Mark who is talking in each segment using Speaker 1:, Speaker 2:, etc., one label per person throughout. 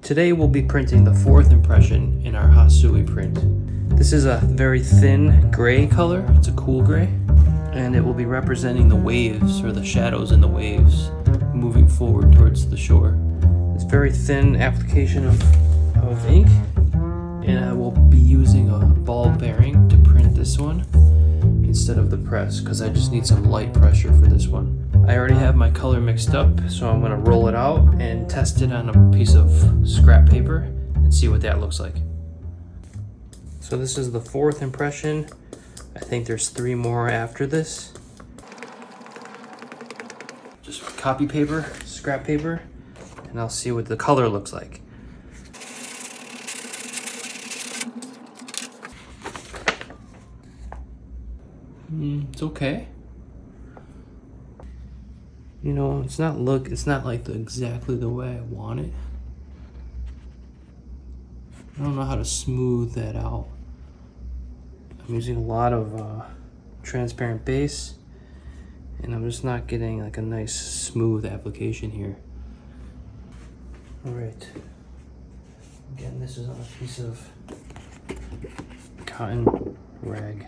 Speaker 1: Today we'll be printing the fourth impression in our Hasui print. This is a very thin gray color, it's a cool gray, and it will be representing the waves or the shadows in the waves moving forward towards the shore. It's very thin application of ink, and I will be using a ball bearing to print this one instead of the press because I just need some light pressure for this one. I already have my color mixed up, so I'm going to roll it out and test it on a piece of scrap paper and see what that looks like. So this is the fourth impression. I think there's 3 more after this. Just copy paper, scrap paper, and I'll see what the color looks like. It's okay. You know, it's not like exactly the way I want it. I don't know how to smooth that out. I'm using a lot of transparent base, and I'm just not getting like a nice smooth application here. All right. Again, this is on a piece of cotton rag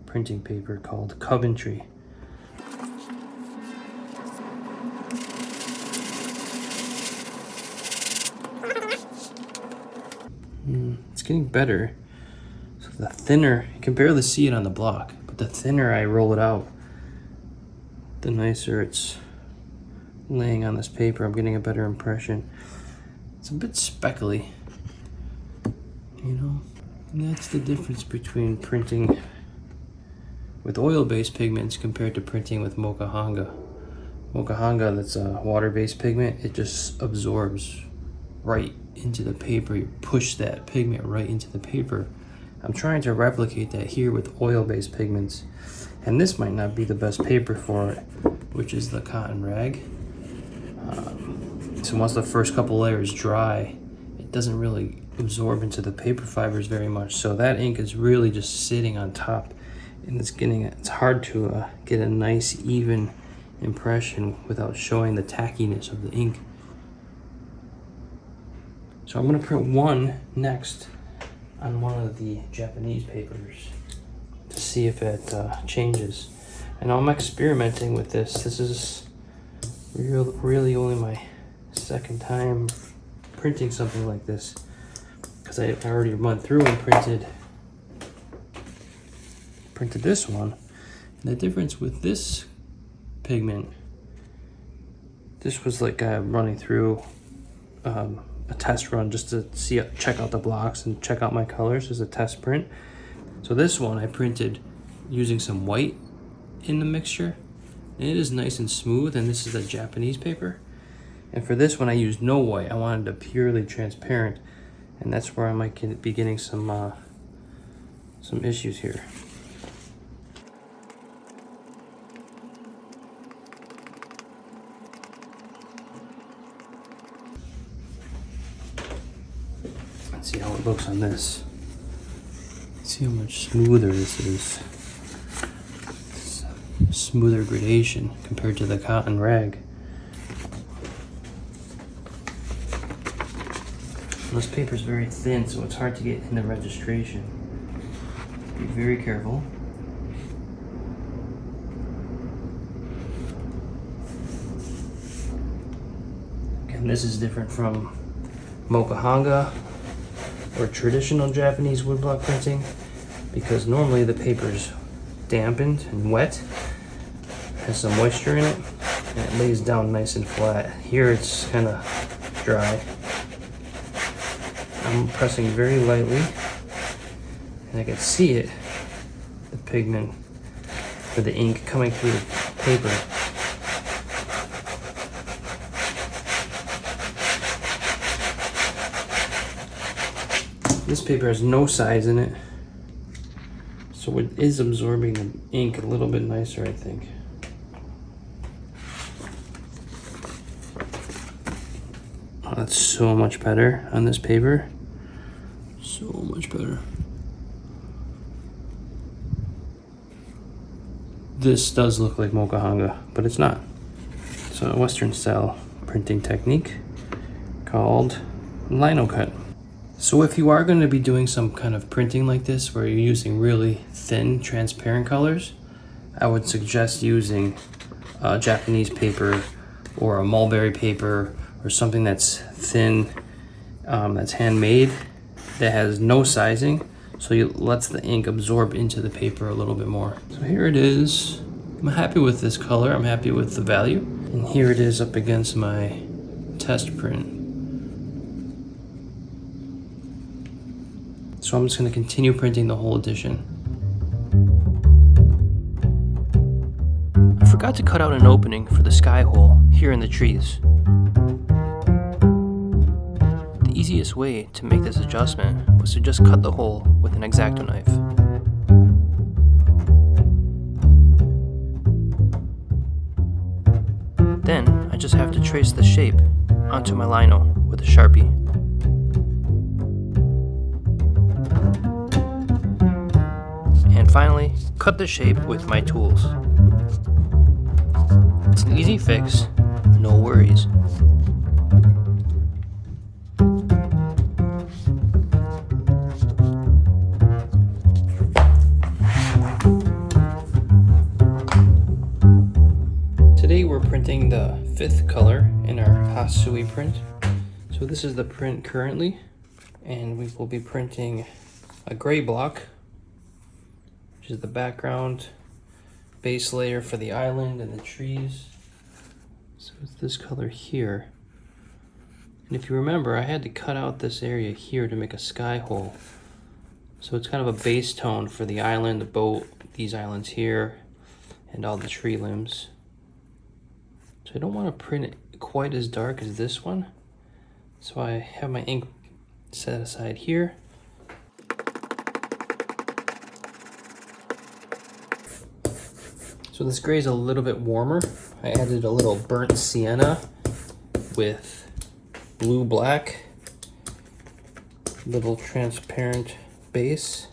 Speaker 1: printing paper called Coventry. It's getting better. So the thinner, you can barely see it on the block, but the thinner I roll it out, the nicer it's laying on this paper. I'm getting a better impression. It's a bit speckly, you know? And that's the difference between printing with oil-based pigments compared to printing with Mokuhanga. Mokuhanga, that's a water-based pigment, it just absorbs right into the paper. You push that pigment right into the paper. I'm trying to replicate that here with oil-based pigments, and this might not be the best paper for it, which is the cotton rag. So once the first couple layers dry, it doesn't really absorb into the paper fibers very much, so that ink is really just sitting on top, and it's hard to get a nice even impression without showing the tackiness of the ink. So I'm going to print one next on one of the Japanese papers to see if it changes. And I'm experimenting with this. This is really only my second time printing something like this, because I already went through and printed this one. And the difference with this pigment, this was like running through a test run just to check out the blocks and check out my colors as a test print. So this one I printed using some white in the mixture, and it is nice and smooth, and this is a Japanese paper. And for this one I used no white. I wanted it purely transparent, and that's where I might be getting some issues here. See how it looks on this. See how much smoother this is. It's smoother gradation compared to the cotton rag. This paper is very thin, so it's hard to get in the registration. Be very careful. Again, this is different from Mokuhanga or traditional Japanese woodblock printing, because normally the paper's dampened and wet, has some moisture in it, and it lays down nice and flat. Here it's kind of dry. I'm pressing very lightly, and I can see it, the pigment or the ink coming through the paper. This paper has no size in it, so it is absorbing the ink a little bit nicer, I think. Oh, that's so much better on this paper. So much better. This does look like Mokuhanga, but it's not. It's a Western style printing technique called Linocut. So if you are going to be doing some kind of printing like this where you're using really thin transparent colors, I would suggest using Japanese paper or a mulberry paper or something that's thin, that's handmade, that has no sizing, so it lets the ink absorb into the paper a little bit more. So here it is. I'm happy with this color, I'm happy with the value. And here it is up against my test print. So I'm just going to continue printing the whole edition. I forgot to cut out an opening for the sky hole here in the trees. The easiest way to make this adjustment was to just cut the hole with an X-Acto knife. Then I just have to trace the shape onto my lino with a Sharpie. And finally, cut the shape with my tools. It's an easy fix, no worries. Today we're printing the 5th color in our Hasui print. So this is the print currently, and we will be printing a gray block, which is the background base layer for the island and the trees. So it's this color here. And if you remember, I had to cut out this area here to make a sky hole. So it's kind of a base tone for the island, the boat, these islands here, and all the tree limbs. So I don't want to print it quite as dark as this one. So I have my ink set aside here. So this gray is a little bit warmer. I added a little burnt sienna with blue black, little transparent base.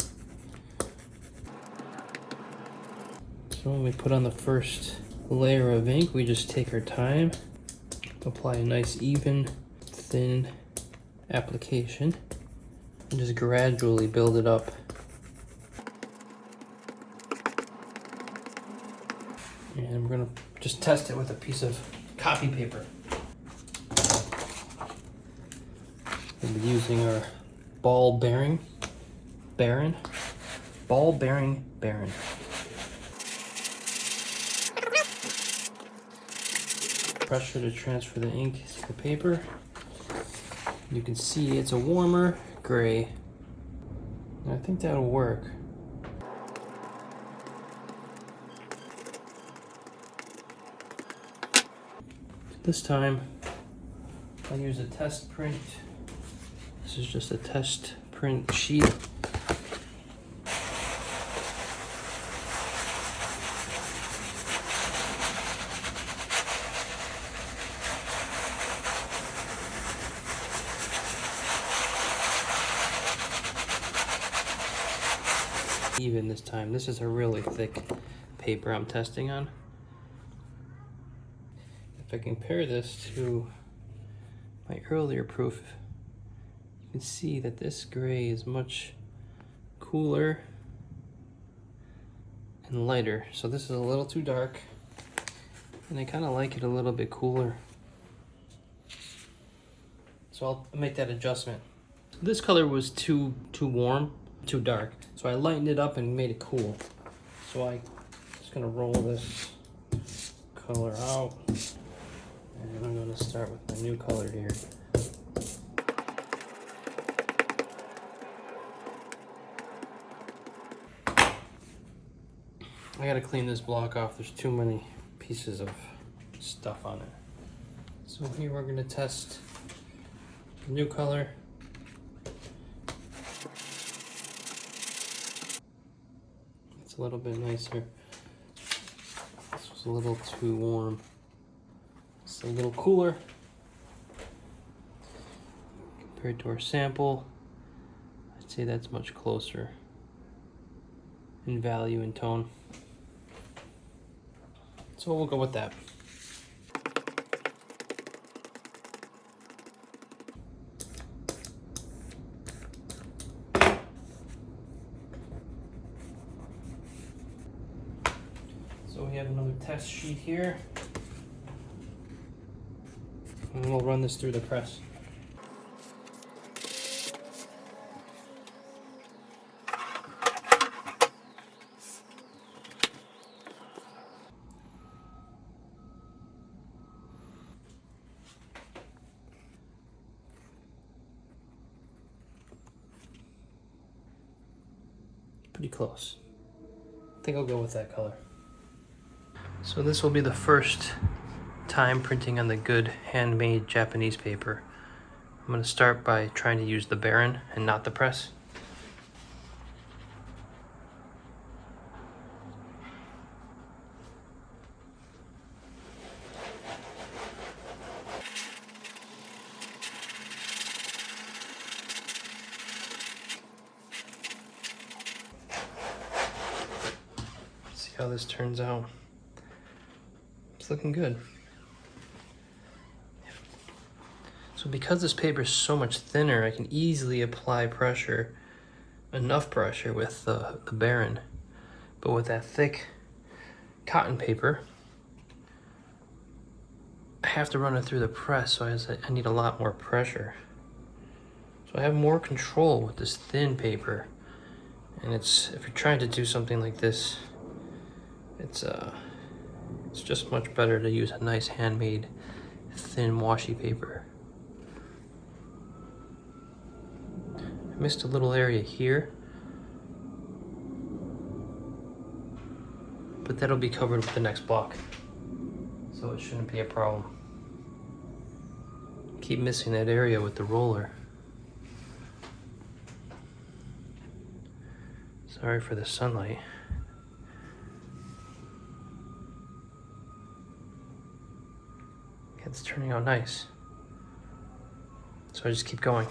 Speaker 1: So when we put on the first layer of ink, we just take our time, apply a nice even, thin application, and just gradually build it up. And we're gonna just test it with a piece of copy paper. We'll be using our ball bearing Baron. Pressure to transfer the ink to the paper. You can see it's a warmer gray. And I think that'll work. This time, I'll use a test print. This is just a test print sheet. Even this time, this is a really thick paper I'm testing on. If I compare this to my earlier proof, you can see that this gray is much cooler and lighter. So this is a little too dark, and I kind of like it a little bit cooler. So I'll make that adjustment. This color was too warm, too dark. So I lightened it up and made it cool. So I'm just gonna roll this color out. And I'm going to start with my new color here. I gotta clean this block off. There's too many pieces of stuff on it. So here we're going to test the new color. It's a little bit nicer. This was a little too warm. It's a little cooler compared to our sample. I'd say that's much closer in value and tone. So we'll go with that. we have another test sheet here. And we'll run this through the press. Pretty close. I think I'll go with that color. So this will be the first time printing on the good handmade Japanese paper. I'm going to start by trying to use the Baron and not the press. See how this turns out. It's looking good. So because this paper is so much thinner, I can easily apply pressure, enough pressure with the Baron. But with that thick cotton paper, I have to run it through the press, so I need a lot more pressure. So I have more control with this thin paper. And if you're trying to do something like this, it's just much better to use a nice handmade thin washi paper. I missed a little area here, but that'll be covered with the next block, so it shouldn't be a problem. Keep missing that area with the roller. Sorry for the sunlight. It's turning out nice. So I just keep going.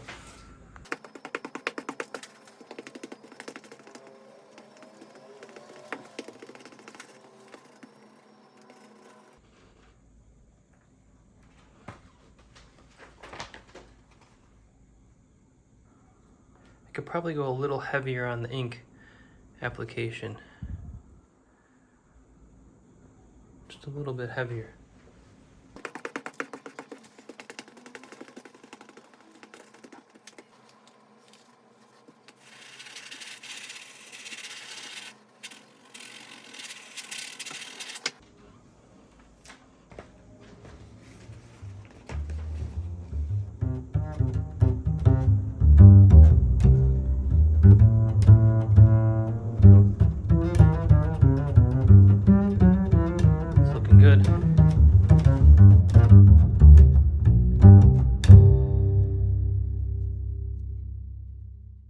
Speaker 1: I could probably go a little heavier on the ink application. Just a little bit heavier.